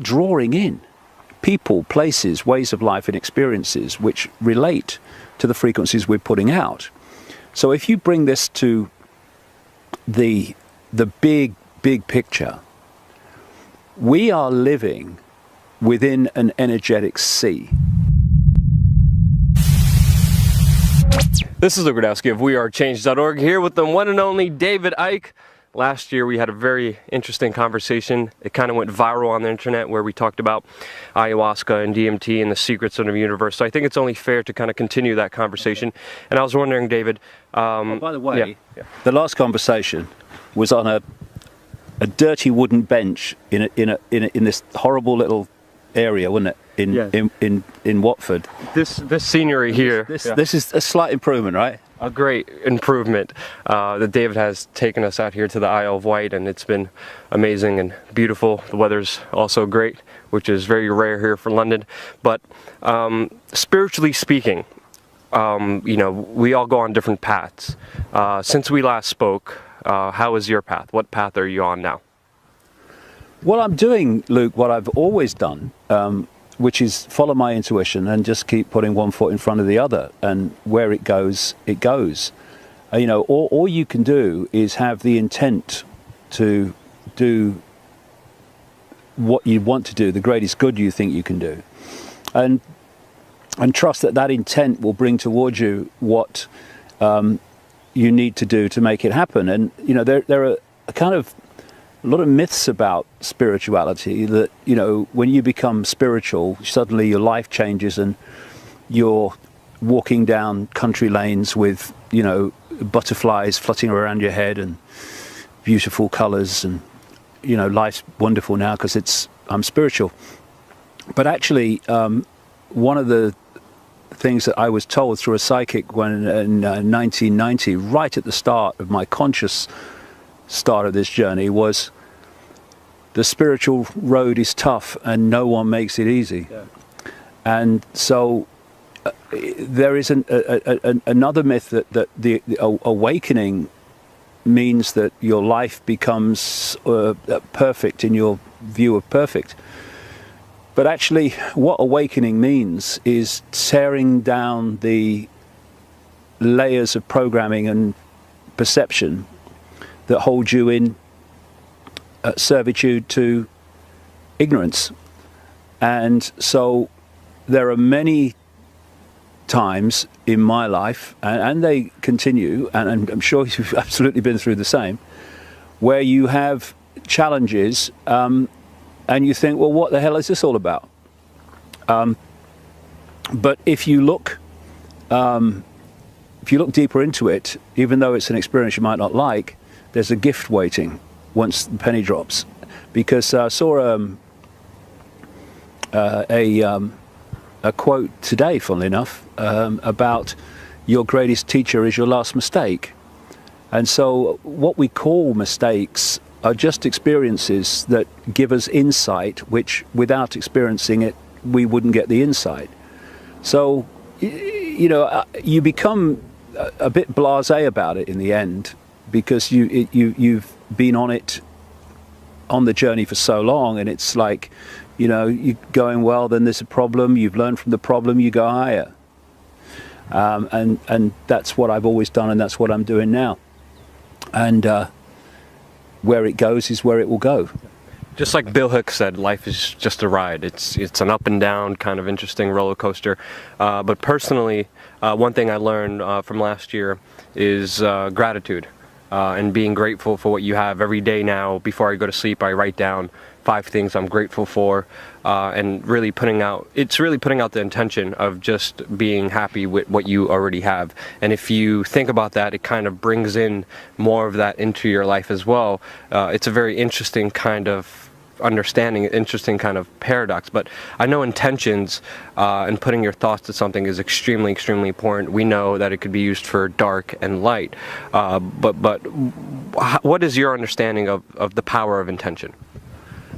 drawing in people, places, ways of life and experiences which relate to the frequencies we're putting out. So if you bring this to the big picture, we are living within an energetic sea. This is Luke Radowski of WeAreChange.org, here with the one and only David Icke. Last year we had a very interesting conversation. It kind of went viral on the internet where we talked about ayahuasca and DMT and the secrets of the universe. So I think it's only fair to kind of continue that conversation. And I was wondering, David... by the way, the last conversation was on a dirty wooden bench in this horrible little area, wasn't it? In Watford. This scenery here. This is a slight improvement, right? A great improvement that David has taken us out here to the Isle of Wight, and it's been amazing and beautiful. The weather's also great, which is very rare here for London. But spiritually speaking, you know, we all go on different paths. Since we last spoke, how is your path? What path are you on now? Well, I'm doing, Luke, what I've always done, which is follow my intuition and just keep putting one foot in front of the other, and where it goes, it goes. You know, all you can do is have the intent to do what you want to do, the greatest good you think you can do, and trust that that intent will bring towards you what you need to do to make it happen. And you know, there are a lot of myths about spirituality, that, you know, when you become spiritual, suddenly your life changes and you're walking down country lanes with, you know, butterflies flutting around your head and beautiful colors, and, you know, life's wonderful now because I'm spiritual. But actually, one of the things that I was told through a psychic when in 1990, right at the start of my conscious start of this journey, was the spiritual road is tough and no one makes it easy. Yeah. And so there is another myth that the awakening means that your life becomes perfect in your view of perfect. But actually what awakening means is tearing down the layers of programming and perception that hold you in servitude to ignorance. And so there are many times in my life, and they continue, and I'm sure you've absolutely been through the same, where you have challenges and you think, well, what the hell is this all about? But if you look deeper into it, even though it's an experience you might not like, there's a gift waiting once the penny drops. Because I saw a quote today, funnily enough, about your greatest teacher is your last mistake. And so what we call mistakes are just experiences that give us insight, which without experiencing it, we wouldn't get the insight. So, you know, you become a bit blasé about it in the end, because you've been on the journey for so long, and it's like, you know, you're going, well, then there's a problem, you've learned from the problem, you go higher. And that's what I've always done, and that's what I'm doing now. And where it goes is where it will go. Just like Bill Hicks said, life is just a ride. It's an up and down kind of interesting roller coaster. But personally, one thing I learned from last year is gratitude. And being grateful for what you have every day now. Before I go to sleep, I write down 5 things I'm grateful for, and really putting out the intention of just being happy with what you already have. And if you think about that, it kind of brings in more of that into your life as well. It's a very interesting kind of understanding, interesting kind of paradox. But I know intentions and putting your thoughts to something is extremely important. We know that it could be used for dark and light, but what is your understanding of the power of intention?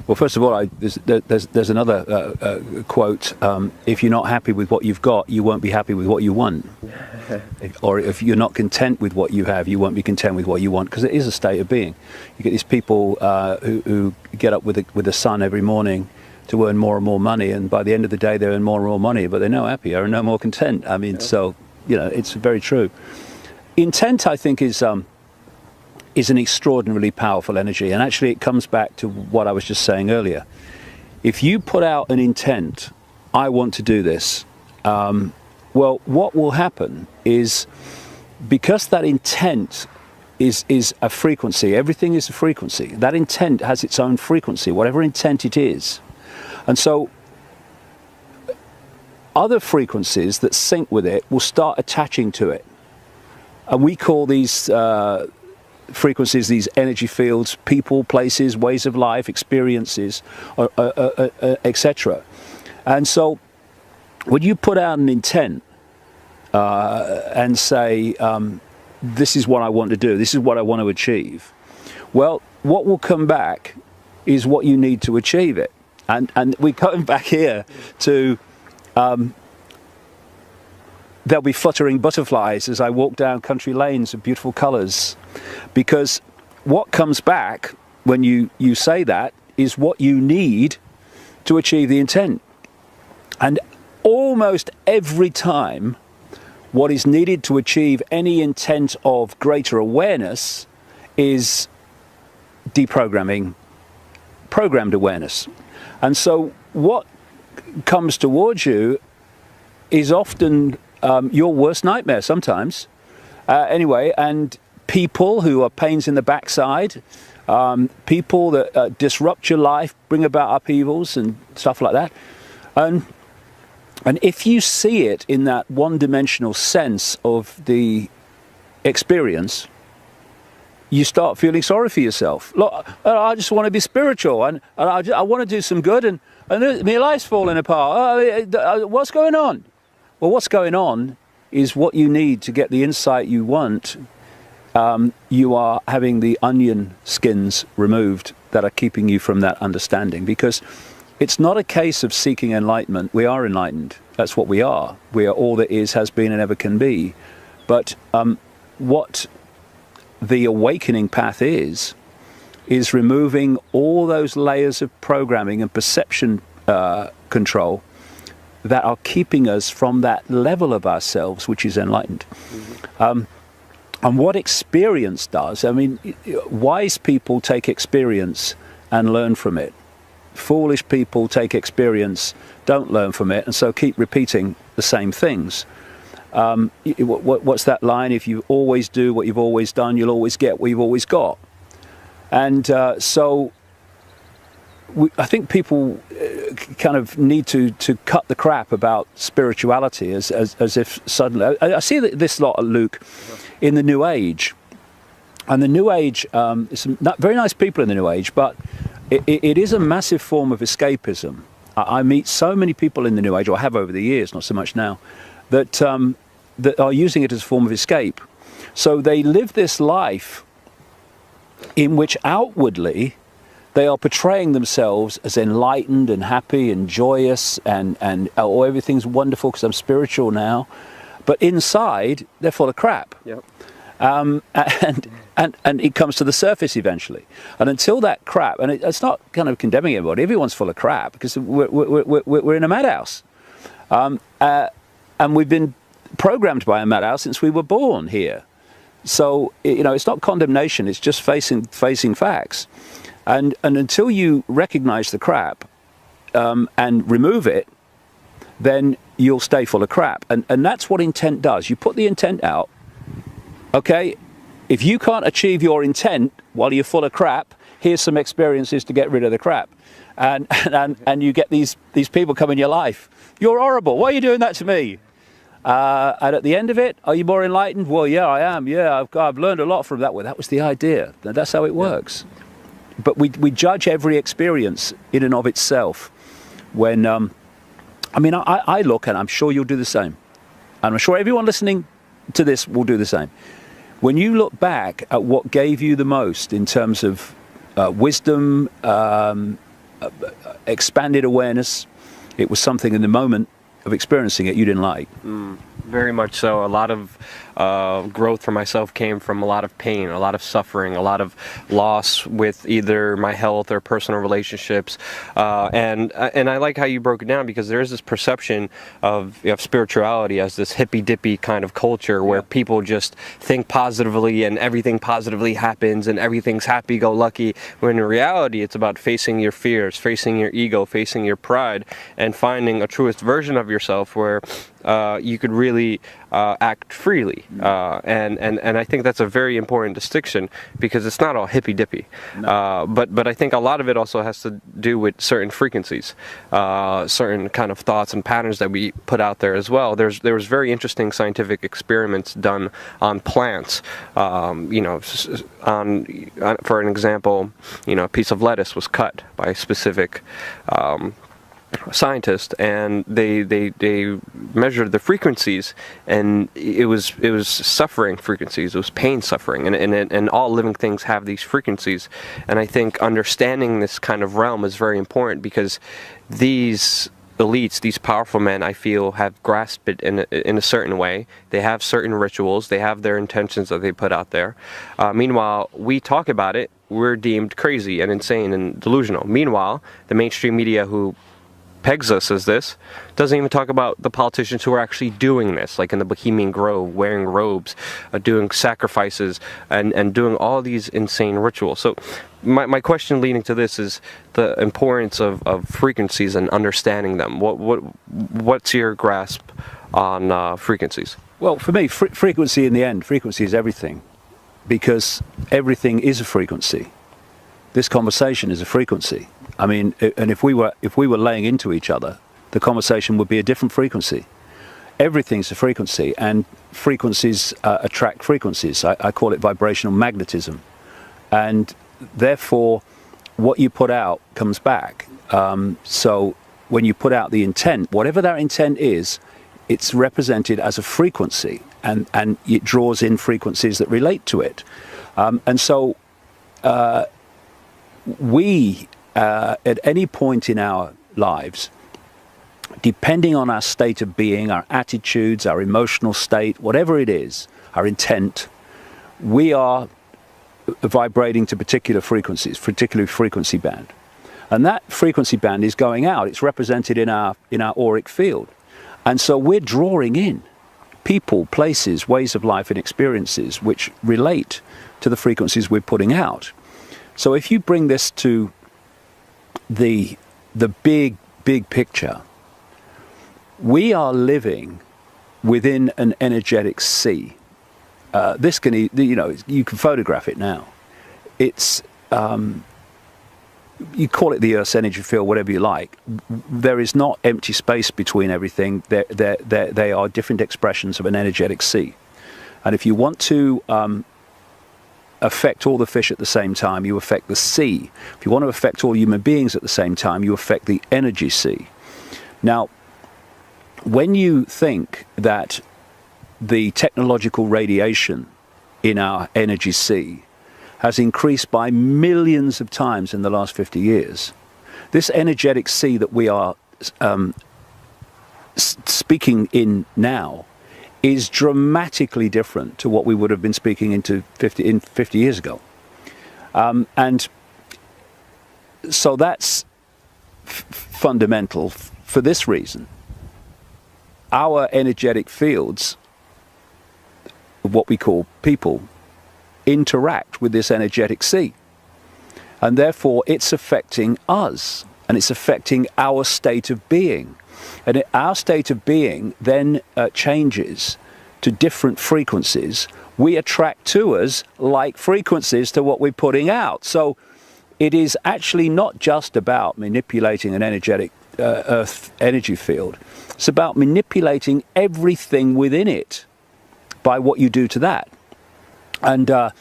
Well, first of all, there's another quote, if you're not happy with what you've got, you won't be happy with what you want. Or if you're not content with what you have, you won't be content with what you want, because it is a state of being. You get these people who get up with the sun every morning, to earn more and more money, and by the end of the day they earn more and more money, but they're no happier and no more content. I mean, so, you know, it's very true. Intent, I think, is an extraordinarily powerful energy, and actually it comes back to what I was just saying earlier. If you put out an intent, I want to do this, well, what will happen is, because that intent is a frequency, everything is a frequency, that intent has its own frequency, whatever intent it is. And so other frequencies that sync with it will start attaching to it. And we call these frequencies, these energy fields, people, places, ways of life, experiences, etc. And so when you put out an intent and say, this is what I want to do, this is what I want to achieve, well, what will come back is what you need to achieve it. And we're coming back here to, there'll be fluttering butterflies as I walk down country lanes of beautiful colours, because what comes back when you say that is what you need to achieve the intent. And almost every time, what is needed to achieve any intent of greater awareness is deprogramming programmed awareness. And so what comes towards you is often your worst nightmare sometimes. Anyway, and people who are pains in the backside, people that disrupt your life, bring about upheavals and stuff like that. And if you see it in that one-dimensional sense of the experience, you start feeling sorry for yourself. Look, I just want to be spiritual, and I want to do some good, and my life's falling apart. What's going on? Well, what's going on is what you need to get the insight you want. You are having the onion skins removed that are keeping you from that understanding, because it's not a case of seeking enlightenment. We are enlightened. That's what we are. We are all that is, has been, and ever can be. But what the awakening path is removing all those layers of programming and perception control that are keeping us from that level of ourselves, which is enlightened. Mm-hmm. And what experience does, I mean, wise people take experience and learn from it. Foolish people take experience, don't learn from it, and so keep repeating the same things. What's that line? If you always do what you've always done, you'll always get what you've always got. And so I think people kind of need to cut the crap about spirituality as if suddenly... I see this lot, Luke, in the New Age. And the New Age, there's some very nice people in the New Age, but it is a massive form of escapism. I meet so many people in the New Age, or have over the years, not so much now, that that are using it as a form of escape. So they live this life in which outwardly they are portraying themselves as enlightened and happy and joyous and oh, everything's wonderful because I'm spiritual now. But inside, they're full of crap. Yep. And it comes to the surface eventually. And until that crap, and it's not kind of condemning everybody, everyone's full of crap because we're in a madhouse. And we've been programmed by a madhouse since we were born here. So, you know, it's not condemnation, it's just facing facts. And until you recognize the crap and remove it, then you'll stay full of crap. And that's what intent does. You put the intent out. Okay, if you can't achieve your intent while you're full of crap, here's some experiences to get rid of the crap. And you get these people come in your life. You're horrible. Why are you doing that to me? And at the end of it, are you more enlightened? Well, yeah, I am. Yeah, I've learned a lot from that. Well, that was the idea. That's how it works. But we judge every experience in and of itself. When, I mean, I look, and I'm sure you'll do the same. And I'm sure everyone listening to this will do the same. When you look back at what gave you the most in terms of wisdom, expanded awareness, it was something in the moment of experiencing it you didn't like. Very much so. A lot of growth for myself came from a lot of pain, a lot of suffering, a lot of loss with either my health or personal relationships. And I like how you broke it down, because there is this perception of spirituality as this hippy-dippy kind of culture where people just think positively and everything positively happens and everything's happy-go-lucky, when in reality it's about facing your fears, facing your ego, facing your pride, and finding a truest version of yourself where you could really act freely. And I think that's a very important distinction, because it's not all hippy-dippy. No. But I think a lot of it also has to do with certain frequencies, certain kind of thoughts and patterns that we put out there as well. There was very interesting scientific experiments done on plants. For an example, a piece of lettuce was cut by a specific scientist, and they measured the frequencies, and it was suffering frequencies, it was pain suffering, and all living things have these frequencies. And I think understanding this kind of realm is very important, because these elites, these powerful men, I feel, have grasped it in a certain way. They have certain rituals, they have their intentions that they put out there. Meanwhile, we talk about it, we're deemed crazy and insane and delusional. Meanwhile, the mainstream media, who pegs us as this, doesn't even talk about the politicians who are actually doing this, like in the Bohemian Grove, wearing robes, doing sacrifices, and doing all these insane rituals. So my question leading to this is the importance of frequencies and understanding them. What's your grasp on frequencies? Well, for me, frequency in the end, frequency is everything, because everything is a frequency. This conversation is a frequency. I mean, and if we were laying into each other, the conversation would be a different frequency. Everything's a frequency, and frequencies attract frequencies. I call it vibrational magnetism. And therefore, what you put out comes back. So when you put out the intent, whatever that intent is, it's represented as a frequency, and it draws in frequencies that relate to it. And so we, at any point in our lives, depending on our state of being, our attitudes, our emotional state, whatever it is, our intent, we are vibrating to particular frequencies, particular frequency band. And that frequency band is going out. It's represented in our auric field. And so we're drawing in people, places, ways of life and experiences which relate to the frequencies we're putting out. So if you bring this to the big picture, we are living within an energetic sea. This can, you can photograph it now. It's, you call it the Earth's energy field, whatever you like. There is not empty space between everything. They are different expressions of an energetic sea. And if you want to affect all the fish at the same time, you affect the sea. If you want to affect all human beings at the same time, you affect the energy sea. Now, when you think that the technological radiation in our energy sea has increased by millions of times in the last 50 years, this energetic sea that we are speaking in now is dramatically different to what we would have been speaking into 50 years ago. And so that's fundamental for this reason. Our energetic fields, what we call people, interact with this energetic sea. And therefore it's affecting us, and it's affecting our state of being. And our state of being then changes to different frequencies. We attract to us like frequencies to what we're putting out. So it is actually not just about manipulating an energetic Earth energy field. It's about manipulating everything within it by what you do to that. And I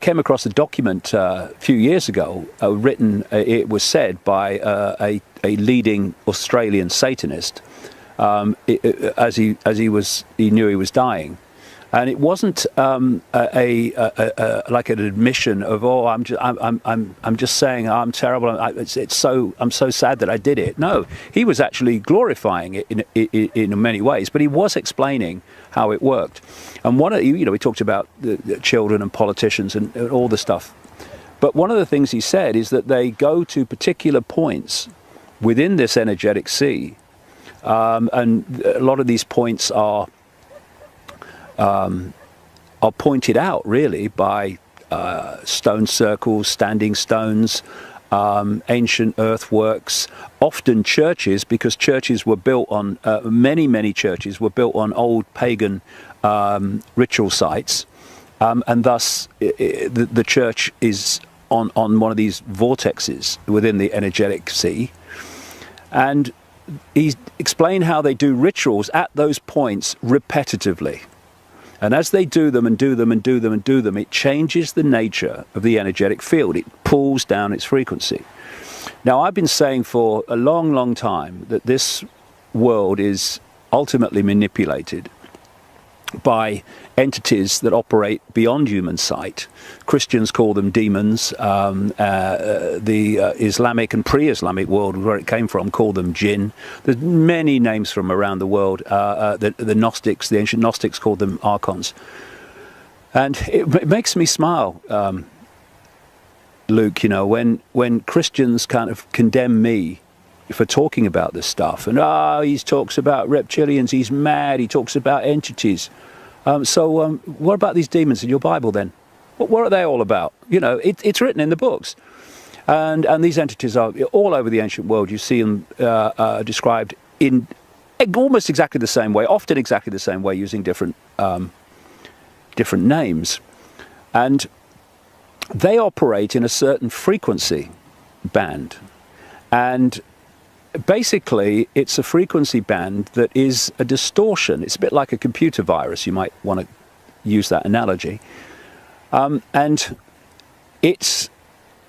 came across a document a few years ago, written, it was said, by a leading Australian Satanist, as he knew he was dying, and it wasn't like an admission of, oh, I'm just saying I'm terrible. I'm so sad that I did it. No, he was actually glorifying it in many ways, but he was explaining how it worked. And we talked about the children and politicians and all the stuff. But one of the things he said is that they go to particular points within this energetic sea, and a lot of these points are pointed out really by stone circles, standing stones, ancient earthworks, often churches, because churches were built on, many churches were built on old pagan ritual sites, and thus the church is on one of these vortexes within the energetic sea. And he explained how they do rituals at those points repetitively. And as they do them and do them and do them and do them, it changes the nature of the energetic field. It pulls down its frequency. Now, I've been saying for a long time that this world is ultimately manipulated by entities that operate beyond human sight. Christians call them demons. The Islamic and pre-Islamic world, where it came from, call them jinn. There's many names from around the world. The Gnostics, the ancient Gnostics, called them archons. And it makes me smile, Luke, when Christians kind of condemn me for talking about this stuff. And he talks about reptilians, he's mad, he talks about entities. So what about these demons in your Bible then? What are they all about? It's written in the books. And these entities are all over the ancient world. You see them described in almost exactly the same way, often exactly the same way, using different names. And they operate in a certain frequency band. And basically, it's a frequency band that is a distortion. It's a bit like a computer virus. You might want to use that analogy. And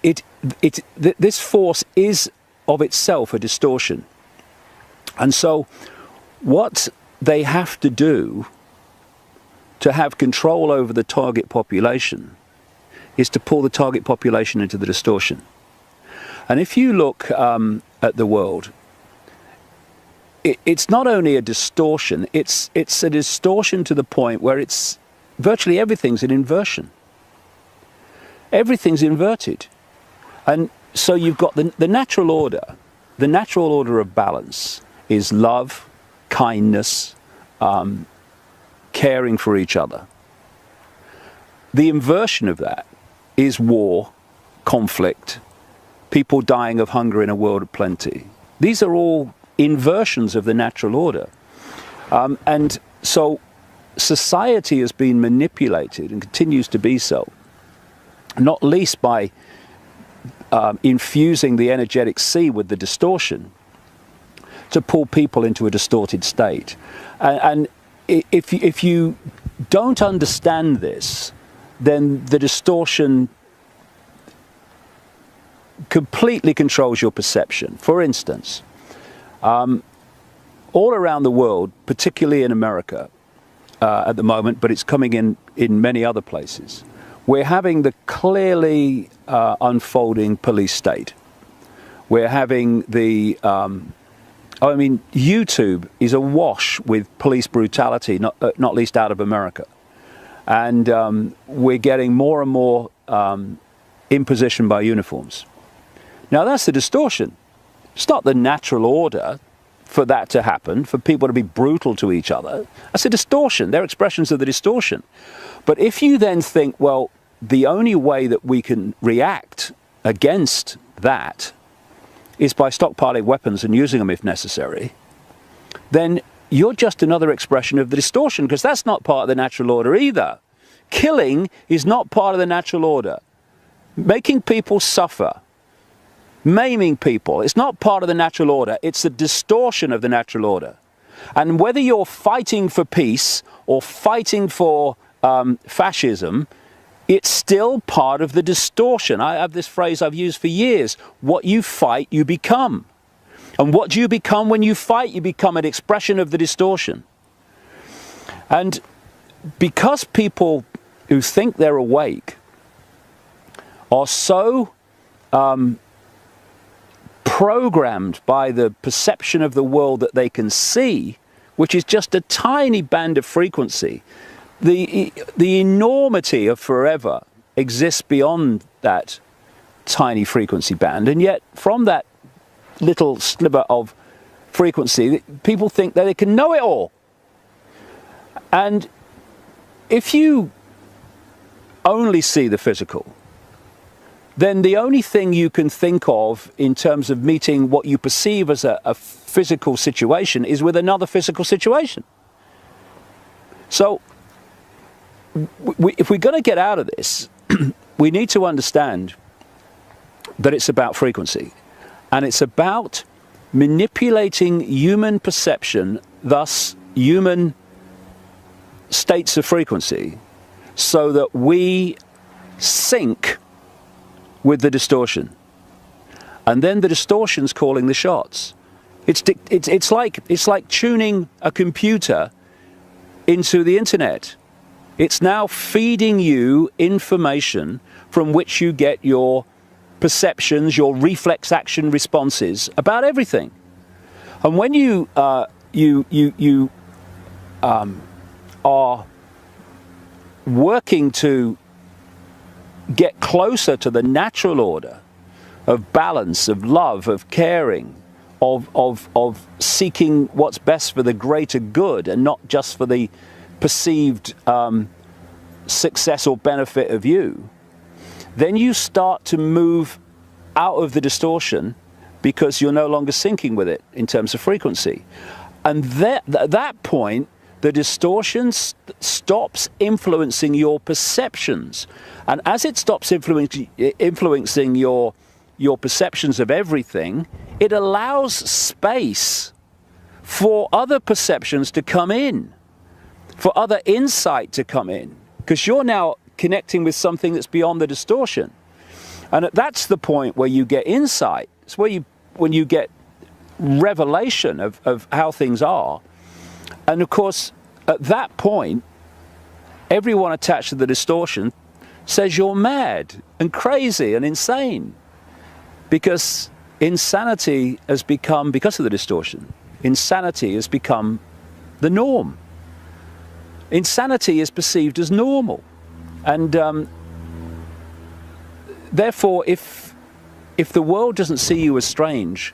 this force is of itself a distortion. And so what they have to do to have control over the target population is to pull the target population into the distortion. And if you look at the world, it's not only a distortion, it's a distortion to the point where it's virtually everything's an inversion. Everything's inverted. And so you've got the natural order. The natural order of balance is love, kindness, caring for each other. The inversion of that is war, conflict, people dying of hunger in a world of plenty. These are all inversions of the natural order. And so society has been manipulated and continues to be so, not least by infusing the energetic sea with the distortion to pull people into a distorted state. And if you don't understand this, then the distortion completely controls your perception. For instance, all around the world, particularly in America at the moment, but it's coming in many other places, we're having the clearly unfolding police state. We're having the, YouTube is awash with police brutality, not least out of America. And we're getting more and more imposition by uniforms. Now that's the distortion. It's not the natural order for that to happen, for people to be brutal to each other. That's a distortion. They're expressions of the distortion. But if you then think, well, the only way that we can react against that is by stockpiling weapons and using them if necessary, then you're just another expression of the distortion, because that's not part of the natural order either. Killing is not part of the natural order. Making people suffer, maiming people, it's not part of the natural order. It's a distortion of the natural order. And whether you're fighting for peace or fighting for fascism, it's still part of the distortion. I have this phrase I've used for years: what you fight, you become. And what do you become when you fight? You become an expression of the distortion. And because people who think they're awake are so programmed by the perception of the world that they can see which is just a tiny band of frequency, the enormity of forever exists beyond that tiny frequency band, and yet from that little sliver of frequency, people think that they can know it all. And if you only see the physical, then the only thing you can think of in terms of meeting what you perceive as a physical situation is with another physical situation. So if we're going to get out of this, we need to understand that it's about frequency, and it's about manipulating human perception, thus human states of frequency, so that we sync with the distortion, and then the distortion's calling the shots. It's like tuning a computer into the internet. It's now feeding you information from which you get your perceptions, your reflex action responses about everything. And when you are working to get closer to the natural order of balance, of love, of caring, of seeking what's best for the greater good and not just for the perceived success or benefit of you, then you start to move out of the distortion because you're no longer syncing with it in terms of frequency. And at that point, the distortion stops influencing your perceptions. And as it stops influencing your perceptions of everything, it allows space for other perceptions to come in, for other insight to come in, because you're now connecting with something that's beyond the distortion. And that's the point where you get insight. It's where when you get revelation of how things are. And of course, at that point, everyone attached to the distortion says you're mad and crazy and insane, because insanity has become, because of the distortion, insanity has become the norm. Insanity is perceived as normal. And therefore, if the world doesn't see you as strange,